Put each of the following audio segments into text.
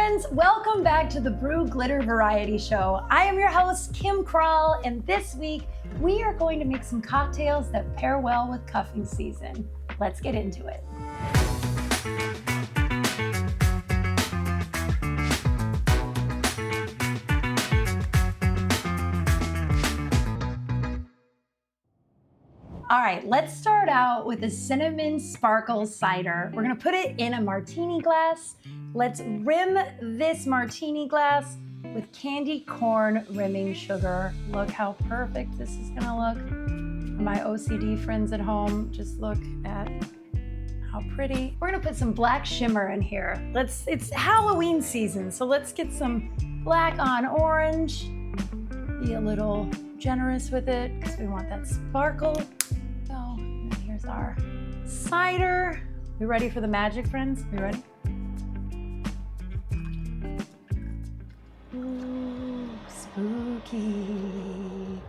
friends, welcome back to the Brew Glitter Variety Show. I am your host, Kim Krall, and this week we are going to make some cocktails that pair well with cuffing season. Let's get into it. All right, let's start out with a cinnamon sparkle cider. We're gonna put it in a martini glass. Let's rim this martini glass with candy corn rimming sugar. Look how perfect this is gonna look. For my OCD friends at home, just look at how pretty. We're gonna put some black shimmer in here. It's Halloween season, so let's get some black on orange. Be a little generous with it because we want that sparkle. And here's our cider. We ready for the magic, friends? We ready? Ooh, spooky.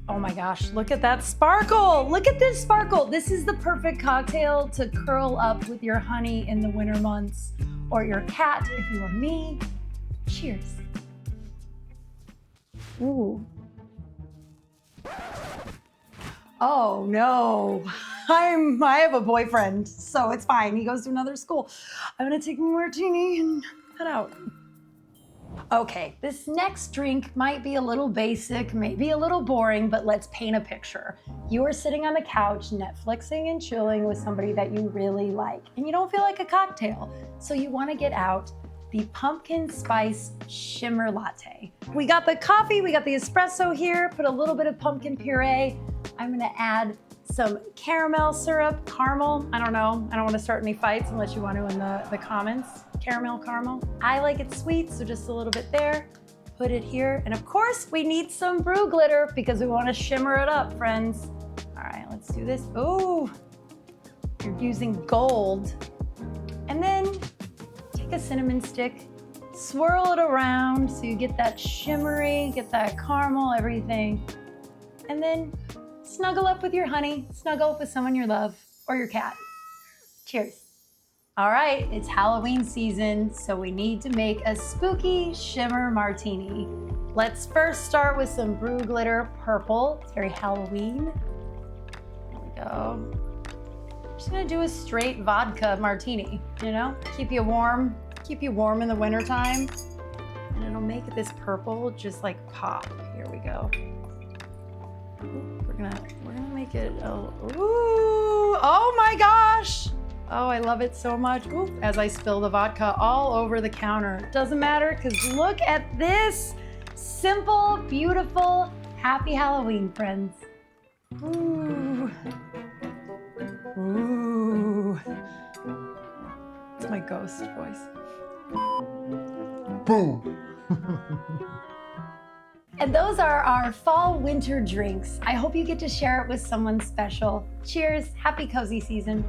Oh my gosh, look at that sparkle. Look at this sparkle. This is the perfect cocktail to curl up with your honey in the winter months, or your cat if you are me. Cheers. Ooh. Oh no, I have a boyfriend, so it's fine. He goes to another school. I'm gonna take my martini and head out. Okay, this next drink might be a little basic, maybe a little boring, but let's paint a picture. You are sitting on the couch, Netflixing and chilling with somebody that you really like, and you don't feel like a cocktail, so you wanna get out the pumpkin spice shimmer latte. We got the coffee, we got the espresso here, put a little bit of pumpkin puree. I'm gonna add some caramel syrup, caramel, I don't know. I don't wanna start any fights unless you want to in the comments. Caramel. I like it sweet, so just a little bit there. Put it here, and of course we need some brew glitter because we wanna shimmer it up, friends. All right, let's do this. Ooh, you're using gold. And then take a cinnamon stick, swirl it around so you get that shimmery, get that caramel, everything. And then snuggle up with your honey, snuggle up with someone you love, or your cat. Cheers. All right, it's Halloween season, so we need to make a spooky shimmer martini. Let's first start with some Brew Glitter Purple. It's very Halloween. There we go. I'm just gonna do a straight vodka martini, you know? Keep you warm in the wintertime. And it'll make this purple just like pop. Here we go. We're gonna make it, ooh, oh my gosh. Oh, I love it so much. Ooh, as I spill the vodka all over the counter. Doesn't matter, because look at this. Simple, beautiful, happy Halloween, friends. Ooh. Ooh. It's my ghost voice. Boom. And those are our fall winter drinks. I hope you get to share it with someone special. Cheers, happy cozy season.